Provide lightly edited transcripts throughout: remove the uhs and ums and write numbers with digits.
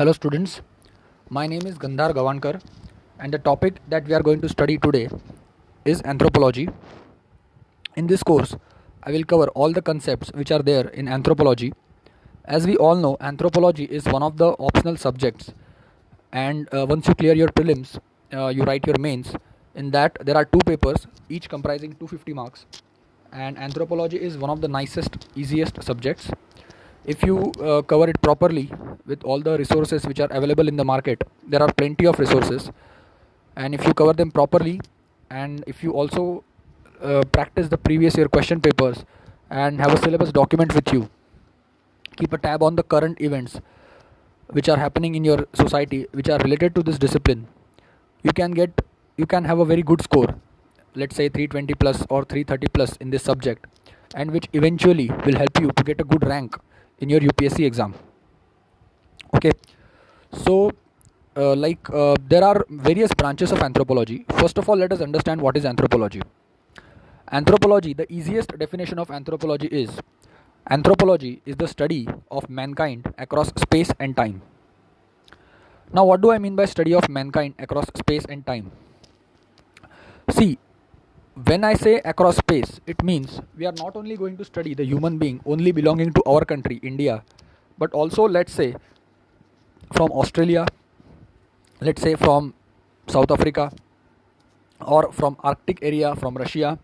Hello students, my name is Gandhar Gavankar and the topic that we are going to study today is anthropology. In this course, I will cover all the concepts which are there in anthropology. As we all know, anthropology is one of the optional subjects, and once you clear your prelims, you write your mains. In that, there are two papers, each comprising 250 marks, and anthropology is one of the nicest, easiest subjects. If you cover it properly with all the resources which are available in the market, there are plenty of resources, and if you cover them properly, and if you also practice the previous year question papers and have a syllabus document with you, keep a tab on the current events which are happening in your society which are related to this discipline, you can have a very good score, let's say 320 plus or 330 plus in this subject, and which eventually will help you to get a good rank in your UPSC exam. Okay, so there are various branches of anthropology. First of all, let us understand what is anthropology. Anthropology, the easiest definition of anthropology is the study of mankind across space and time. Now, what do I mean by study of mankind across space and time? See, when I say across space, it means we are not only going to study the human being only belonging to our country, India, but also, let's say, from Australia, let's say from South Africa, or from Arctic area, from Russia,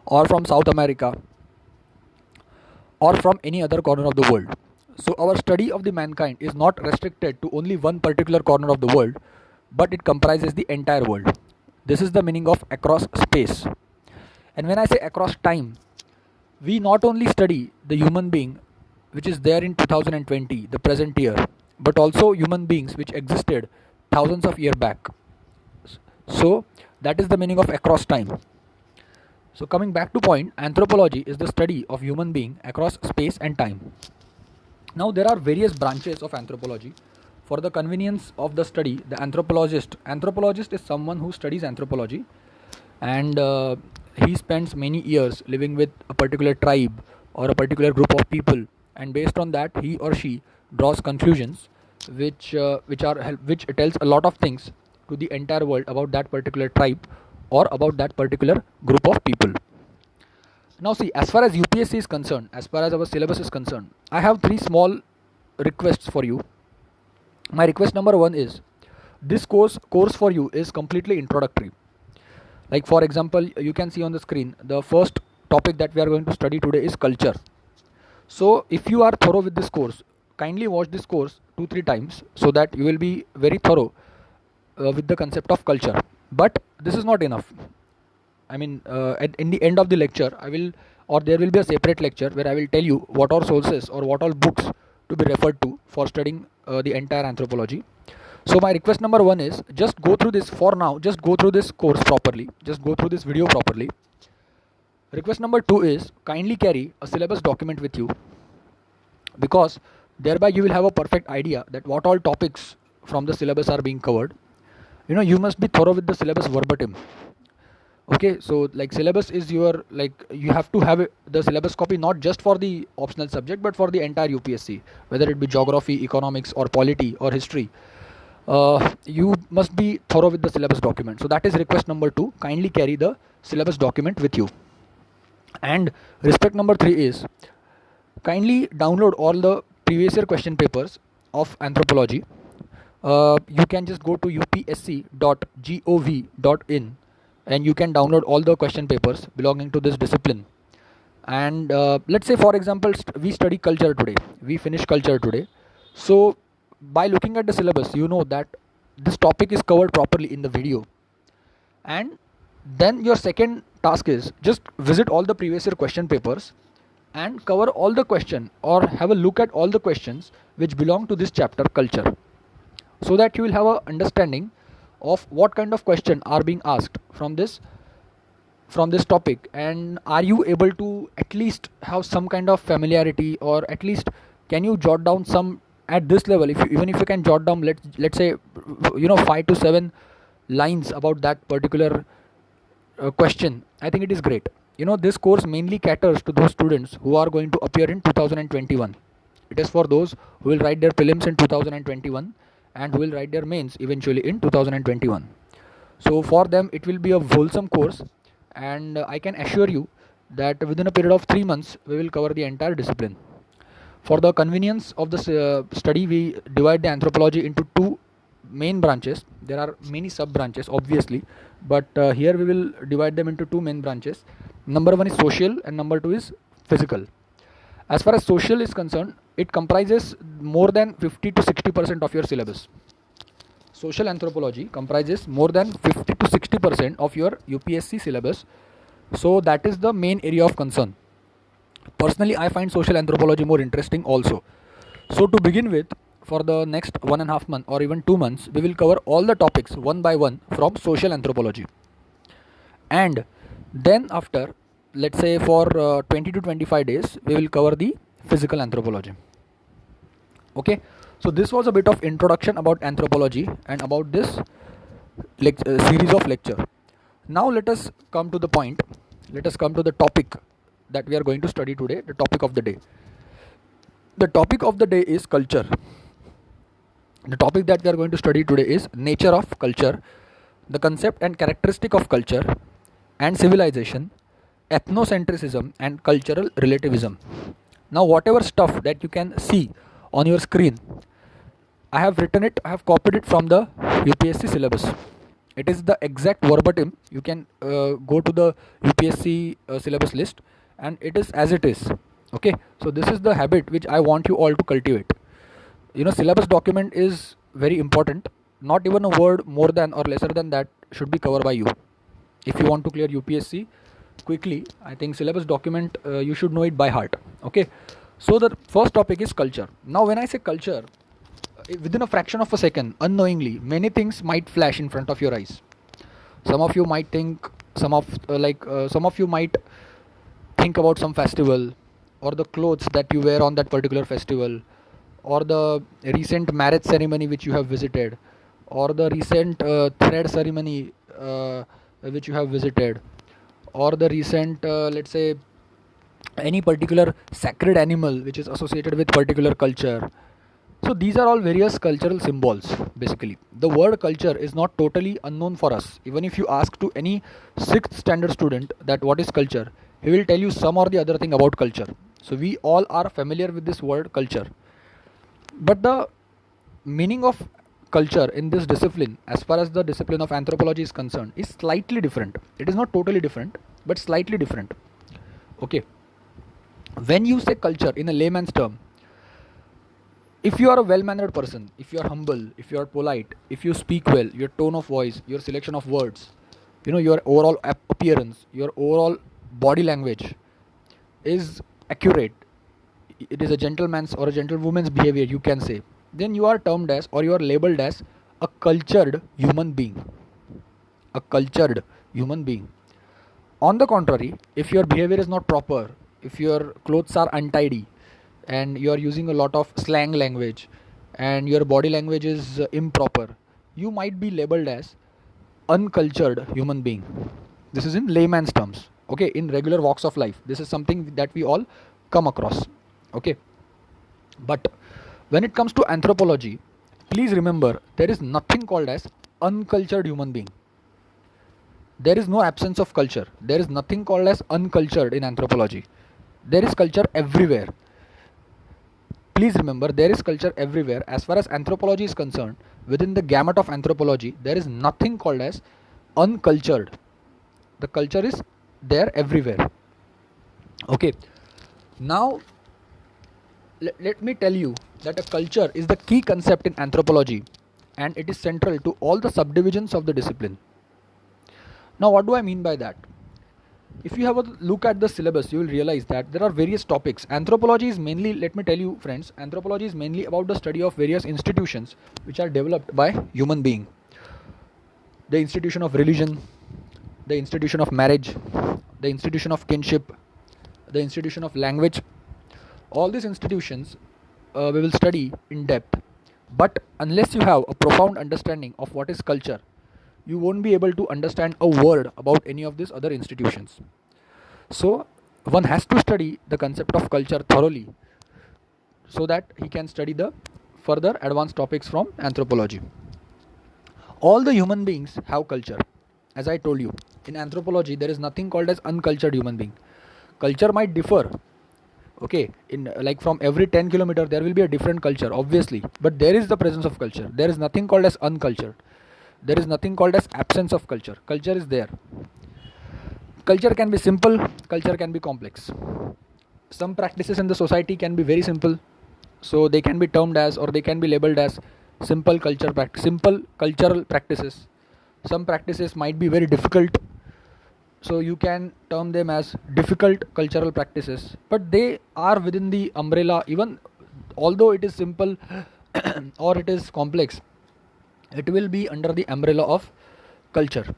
or from South America, or from any other corner of the world. So our study of the mankind is not restricted to only one particular corner of the world, but it comprises the entire world. This is the meaning of across space. And when I say across time, we not only study the human being which is there in 2020, the present year, but also human beings which existed thousands of years back. So that is the meaning of across time. So coming back to point, anthropology is the study of human being across space and time. Now there are various branches of anthropology. For the convenience of the study, the anthropologist is someone who studies anthropology, and he spends many years living with a particular tribe or a particular group of people, and based on that he or she draws conclusions which tells a lot of things to the entire world about that particular tribe or about that particular group of people. Now see, as far as UPSC is concerned, as far as our syllabus is concerned, I have three small requests for you. My request number one is, this course for you is completely introductory. Like for example, you can see on the screen, the first topic that we are going to study today is culture. So if you are thorough with this course, kindly watch this course 2-3 times so that you will be very thorough with the concept of culture. But this is not enough. I mean, in the end of the lecture, there will be a separate lecture where I will tell you what all sources or what all books to be referred to for studying the entire anthropology. So my request number one is, just go through this for now, just go through this course properly, just go through this video properly. Request number two is, kindly carry a syllabus document with you, because thereby you will have a perfect idea that what all topics from the syllabus are being covered. You know, you must be thorough with the syllabus verbatim. Okay, so like syllabus is your, like you have to have the syllabus copy not just for the optional subject but for the entire UPSC, whether it be geography, economics or polity or history. You must be thorough with the syllabus document. So that is request number two, kindly carry the syllabus document with you. And respect number three is, kindly download all the previous year question papers of anthropology. You can just go to upsc.gov.in and you can download all the question papers belonging to this discipline. And let's say for example, we study culture today, we finish culture today. So by looking at the syllabus, you know that this topic is covered properly in the video. And then your second task is, just visit all the previous year question papers and cover all the question or have a look at all the questions which belong to this chapter culture, so that you will have a understanding of what kind of question are being asked from this topic, and are you able to at least have some kind of familiarity, or at least can you jot down some at this level. Even if you can jot down, let's say 5 to 7 lines about that particular question, I think it is great. This course mainly caters to those students who are going to appear in 2021. It is for those who will write their prelims in 2021 and who will write their mains eventually in 2021. So for them it will be a wholesome course, and I can assure you that within a period of 3 months we will cover the entire discipline. For the convenience of the study, we divide the anthropology into two main branches. There are many sub branches obviously, but here we will divide them into two main branches. Number one is social and number two is physical. As far as social is concerned, it comprises more than 50 to 60% of your syllabus. Social anthropology comprises more than 50 to 60% of your UPSC syllabus. So that is the main area of concern. Personally, I find social anthropology more interesting also. So to begin with, for the next 1.5 months or even 2 months, we will cover all the topics one by one from social anthropology. And then after, let's say for 20 to 25 days, we will cover the physical anthropology. Okay, so this was a bit of introduction about anthropology and about this series of lecture. Now let us come to the point. Let us come to the topic that we are going to study today, the topic of the day. The topic of the day is culture. The topic that we are going to study today is nature of culture, the concept and characteristic of culture and civilization, ethnocentrism and cultural relativism. Now whatever stuff that you can see on your screen, I have written it, I have copied it from the UPSC syllabus. It is the exact verbatim. You can go to the UPSC syllabus list and it is as it is. Okay, so this is the habit which I want you all to cultivate. Syllabus document is very important. Not even a word more than or lesser than that should be covered by you. If you want to clear UPSC quickly, I think syllabus document you should know it by heart. Okay, so the first topic is culture. Now when I say culture, within a fraction of a second, unknowingly, many things might flash in front of your eyes. Some of you might think, some of you might think about some festival, or the clothes that you wear on that particular festival, or the recent marriage ceremony which you have visited, or the recent thread ceremony which you have visited, or the recent let's say any particular sacred animal which is associated with particular culture. So these are all various cultural symbols. Basically, the word culture is not totally unknown for us. Even if you ask to any 6th standard student that what is culture, he will tell you some or the other thing about culture. So we all are familiar with this word culture. But the meaning of culture in this discipline, as far as the discipline of anthropology is concerned, is slightly different. It is not totally different, but slightly different. Okay. When you say culture in a layman's term, if you are a well-mannered person, if you are humble, if you are polite, if you speak well, your tone of voice, your selection of words, your overall appearance, your overall body language is accurate, it is a gentleman's or a gentlewoman's behavior, you can say, then you are termed as or you are labeled as a cultured human being. A cultured human being. On the contrary, if your behavior is not proper, if your clothes are untidy, and you are using a lot of slang language, and your body language is improper, you might be labeled as uncultured human being. This is in layman's terms. Okay, in regular walks of life, this is something that we all come across. Okay, but when it comes to anthropology, please remember there is nothing called as uncultured human being. There is no absence of culture. There is nothing called as uncultured in anthropology. There is culture everywhere. Please remember, there is culture everywhere. As far as anthropology is concerned, within the gamut of anthropology, there is nothing called as uncultured. The culture is there everywhere. Okay. Now, let me tell you that a culture is the key concept in anthropology, and it is central to all the subdivisions of the discipline. Now, what do I mean by that? If you have a look at the syllabus, you will realize that there are various topics. Anthropology is mainly, let me tell you friends, anthropology is mainly about the study of various institutions which are developed by human being. The institution of religion, the institution of marriage, the institution of kinship, the institution of language. All these institutions we will study in depth. But unless you have a profound understanding of what is culture, you won't be able to understand a word about any of these other institutions. So one has to study the concept of culture thoroughly so that he can study the further advanced topics from anthropology. All the human beings have culture. As I told you, in anthropology there is nothing called as uncultured human being. Culture might differ. Okay, in like from every 10 kilometer there will be a different culture, obviously, but there is the presence of culture. There is nothing called as uncultured. There is nothing called as absence of culture. Culture is there. Culture can be simple, culture can be complex. Some practices in the society can be very simple, so they can be termed as, or they can be labeled as simple simple cultural practices. Some practices might be very difficult, so you can term them as difficult cultural practices, but they are within the umbrella. Even although it is simple or it is complex, it will be under the umbrella of culture.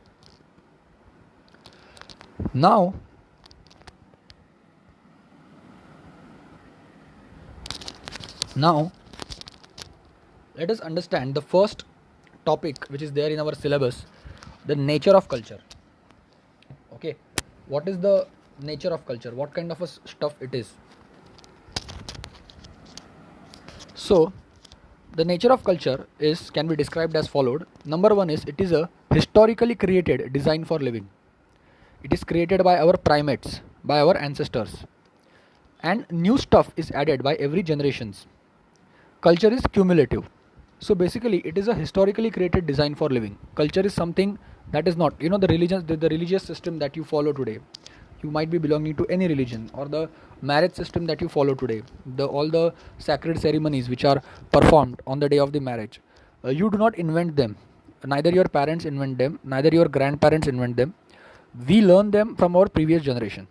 Now let us understand the first topic which is there in our syllabus, the nature of culture. Okay, what is the nature of culture? What kind of a stuff it is? So the nature of culture can be described as followed. Number one is, it is a historically created design for living. It is created by our primates, by our ancestors, and new stuff is added by every generations. Culture is cumulative. So basically it is a historically created design for living. Culture is something that is not, the religious system that you follow today. You might be belonging to any religion, or the marriage system that you follow today, all the sacred ceremonies which are performed on the day of the marriage. You do not invent them. Neither your parents invent them, neither your grandparents invent them. We learn them from our previous generation.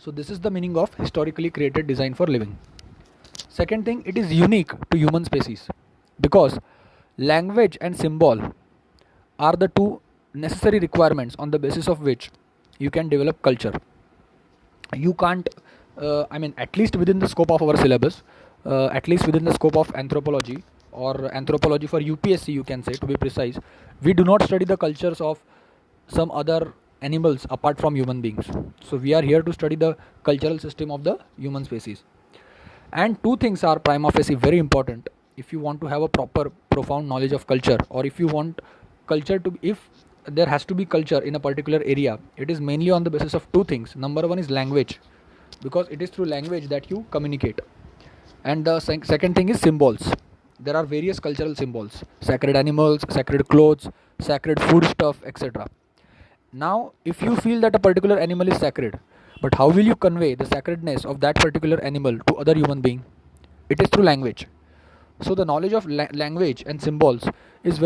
So this is the meaning of historically created design for living. Second thing, it is unique to human species, because language and symbol are the two necessary requirements on the basis of which you can develop culture. You can't, at least within the scope of our syllabus, at least within the scope of anthropology, or anthropology for UPSC, you can say, to be precise, we do not study the cultures of some other animals apart from human beings. So we are here to study the cultural system of the human species. And two things are prima facie very important if you want to have a proper, profound knowledge of culture, or if you want culture to, if there has to be culture in a particular area, it is mainly on the basis of two things. Number one is language, because it is through language that you communicate. And the second thing is symbols. There are various cultural symbols: sacred animals, sacred clothes, sacred food stuff, etc. Now, if you feel that a particular animal is sacred, but how will you convey the sacredness of that particular animal to other human being? It is through language. So the knowledge of language and symbols is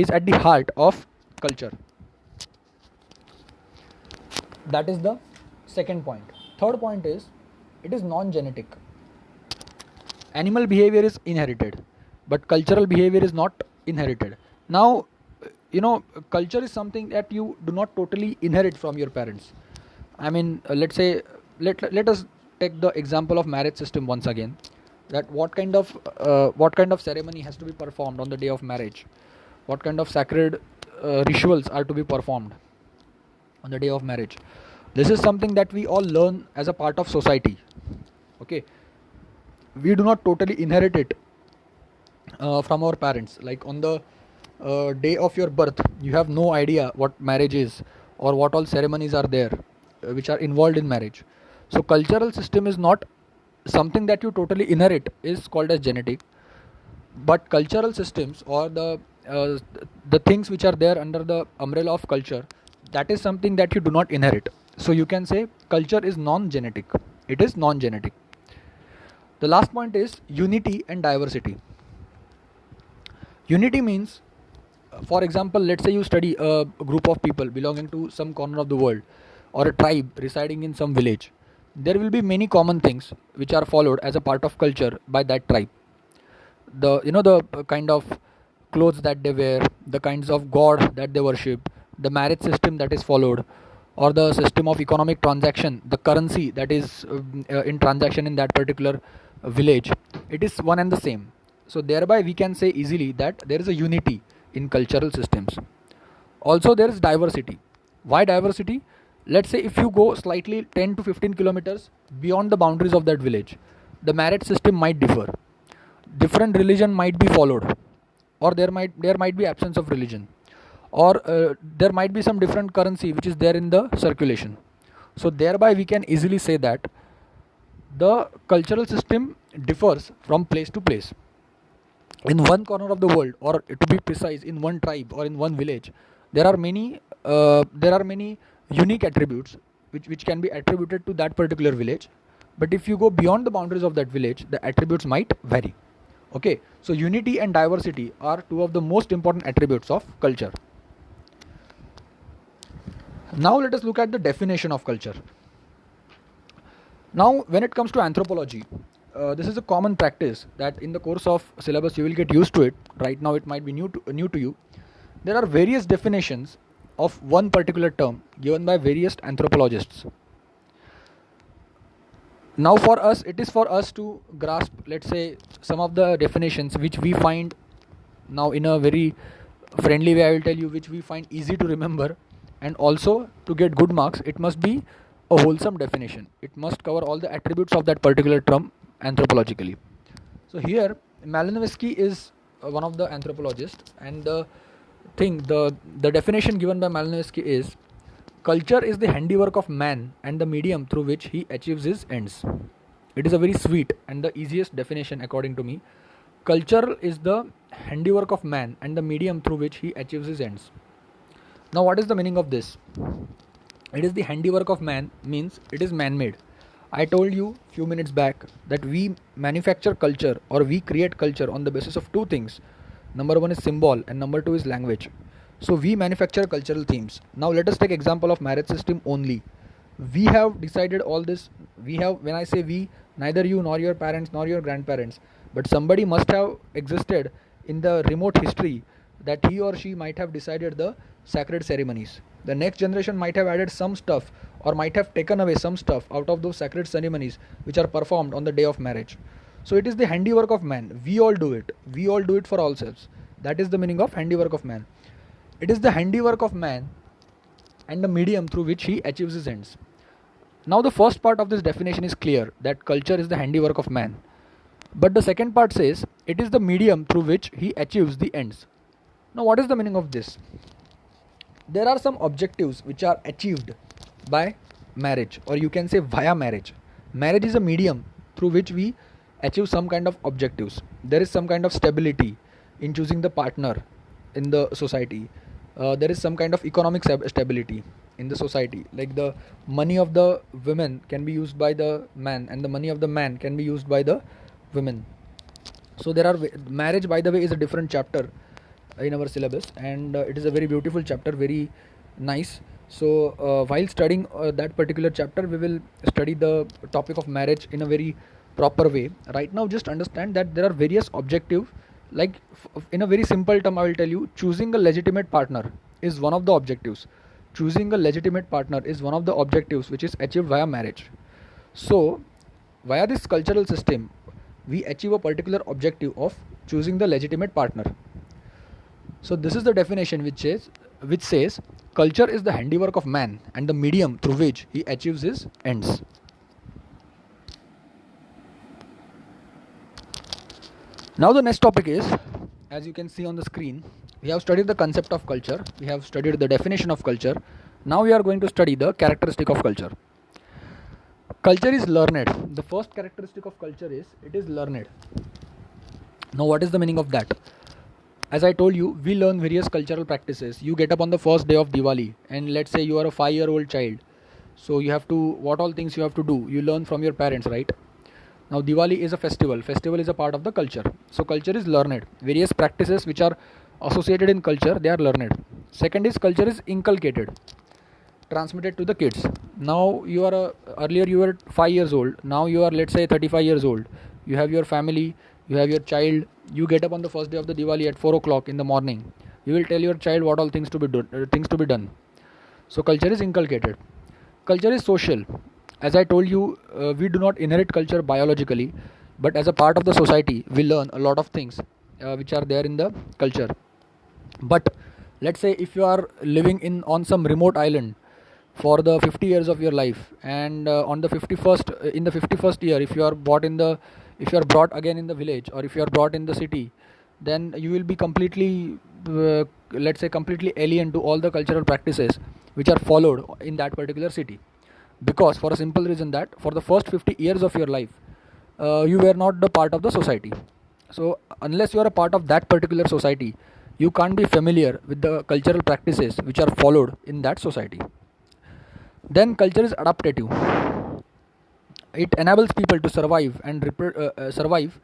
at the heart of culture. That is the second point. Third point is, it is non-genetic. Animal behavior is inherited, but cultural behavior is not inherited. Now, culture is something that you do not totally inherit from your parents. Let's say, let us take the example of marriage system once again. That what kind of ceremony has to be performed on the day of marriage? What kind of sacred rituals are to be performed on the day of marriage? This is something that we all learn as a part of society. Okay, we do not totally inherit it from our parents. Like on the day of your birth, you have no idea what marriage is, or what all ceremonies are there which are involved in marriage. So cultural system is not something that you totally inherit, is called as genetic. But cultural systems, or the things which are there under the umbrella of culture, that is something that you do not inherit. So you can say culture is non-genetic. It is non-genetic. The last point is unity and diversity. Unity means, for example, let's say you study a group of people belonging to some corner of the world, or a tribe residing in some village. There will be many common things which are followed as a part of culture by that tribe. The kind of clothes that they wear, the kinds of god that they worship, the marriage system that is followed, or the system of economic transaction, the currency that is in transaction in that particular village, it is one and the same. So thereby we can say easily that there is a unity in cultural systems. Also there is diversity. Why diversity? Let's say if you go slightly 10 to 15 kilometers beyond the boundaries of that village, the marriage system might differ. different religion might be followed, or there might be absence of religion, or there might be some different currency which is there in the circulation. So thereby we can easily say that the cultural system differs from place to place. In one corner of the world, or to be precise, in one tribe or in one village, there are many unique attributes which can be attributed to that particular village. But if you go beyond the boundaries of that village, the attributes might vary. Okay, so unity and diversity are two of the most important attributes of culture. Now let us look at the definition of culture. Now, when it comes to anthropology, this is a common practice that in the course of syllabus you will get used to it. Right now, it might be new to you. There are various definitions of one particular term given by various anthropologists. Now, for us, it is for us to grasp, let's say, some of the definitions which we find now in a very friendly way. I will tell you which we find easy to remember, and also to get good marks, it must be a wholesome definition. It must cover all the attributes of that particular term anthropologically. So here, Malinowski is one of the anthropologists, and the definition given by Malinowski is: culture is the handiwork of man and the medium through which he achieves his ends. It is a very sweet and the easiest definition according to me. Culture is the handiwork of man and the medium through which he achieves his ends. Now, what is the meaning of this? It is the handiwork of man means it is man-made. I told you few minutes back that we manufacture culture, or we create culture on the basis of two things. Number one is symbol and number two is language. So we manufacture cultural themes. Now let us take example of marriage system only. We have decided all this. When I say we, neither you nor your parents nor your grandparents, but somebody must have existed in the remote history that he or she might have decided the sacred ceremonies. The next generation might have added some stuff or might have taken away some stuff out of those sacred ceremonies which are performed on the day of marriage. So it is the handiwork of man. We all do it. We all do it for ourselves. That is the meaning of handiwork of man. It is the handiwork of man and the medium through which he achieves his ends. Now the first part of this definition is clear, that culture is the handiwork of man. But the second part says it is the medium through which he achieves the ends. Now what is the meaning of this? There are some objectives which are achieved by marriage, or you can say via marriage. Marriage is a medium through which we achieve some kind of objectives. There is some kind of stability in choosing the partner in the society. There is some kind of economic stability in the society. Like the money of the women can be used by the man, and the money of the man can be used by the women. So there are marriage, by the way, is a different chapter in our syllabus, and it is a very beautiful chapter, very nice. So while studying that particular chapter, we will study the topic of marriage in a very proper way. Right now, just understand that there are various objectives. Like in a very simple term, I will tell you, choosing a legitimate partner is one of the objectives. Choosing a legitimate partner is one of the objectives which is achieved via marriage. So via this cultural system, we achieve a particular objective of choosing the legitimate partner. So this is the definition which says culture is the handiwork of man and the medium through which he achieves his ends. Now the next topic is, as you can see on the screen, we have studied the concept of culture, we have studied the definition of culture. Now we are going to study the characteristic of culture. Culture is learned. The first characteristic of culture is it is learned. Now what is the meaning of that? As I told you, we learn various cultural practices. You get up on the first day of Diwali, and let's say you are a 5-year-old child. So you have to, what all things you have to do, you learn from your parents, right? Now Diwali is a festival. Festival is a part of the culture. So culture is learned. Various practices which are associated in culture, they are learned. Second is culture is inculcated, transmitted to the kids. Now you are earlier you were 5 years old. Now you are, let's say, 35 years old. You have your family, you have your child. You get up on the first day of the Diwali at 4 o'clock in the morning. You will tell your child what all things to be done. So culture is inculcated. Culture is social. As I told you, we do not inherit culture biologically, but as a part of the society, we learn a lot of things which are there in the culture. But let's say if you are living on some remote island for the 50 years of your life, and in the 51st year, if you are brought in the if you are brought again in the village or if you are brought in the city, then you will be completely, let's say, completely alien to all the cultural practices which are followed in that particular city, because for a simple reason that for the first 50 years of your life, you were not the part of the society. So unless you are a part of that particular society, you can't be familiar with the cultural practices which are followed in that society. Then culture is adaptative. It enables people to survive and survive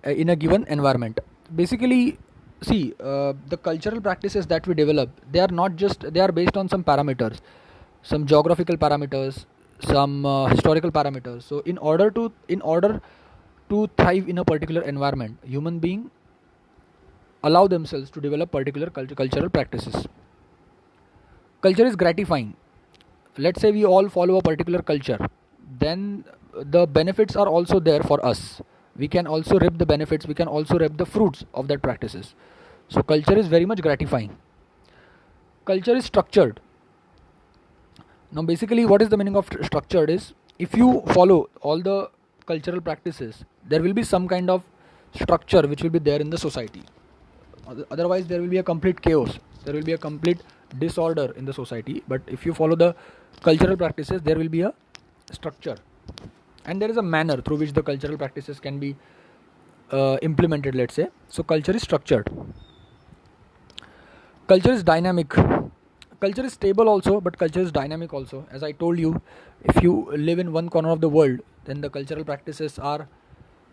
in a given environment. Basically, see, the cultural practices that we develop, they are not just, they are based on some parameters, some geographical parameters, some historical parameters. So in order to thrive in a particular environment, human being allow themselves to develop particular cultural practices. Culture is gratifying. Let's say we all follow a particular culture, then the benefits are also there for us. We can also reap the benefits, we can also reap the fruits of that practices. So culture is very much gratifying. Culture is structured. Now basically, what is the meaning of structured is, if you follow all the cultural practices, there will be some kind of structure which will be there in the society. Otherwise there will be a complete chaos, there will be a complete disorder in the society. But if you follow the cultural practices, there will be a structure, and there is a manner through which the cultural practices can be implemented, let's say. So culture is structured. Culture is dynamic. Culture is stable also, but culture is dynamic also. As I told you, if you live in one corner of the world, then the cultural practices are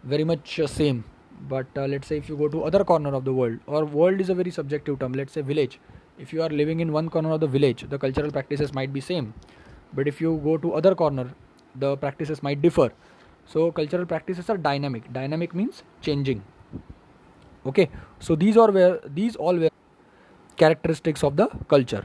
very much same. But let's say if you go to other corner of the world, or world is a very subjective term, let's say village, if you are living in one corner of the village, the cultural practices might be same. But if you go to other corner, the practices might differ. So cultural practices are dynamic. Dynamic means changing. Okay, so these all were characteristics of the culture.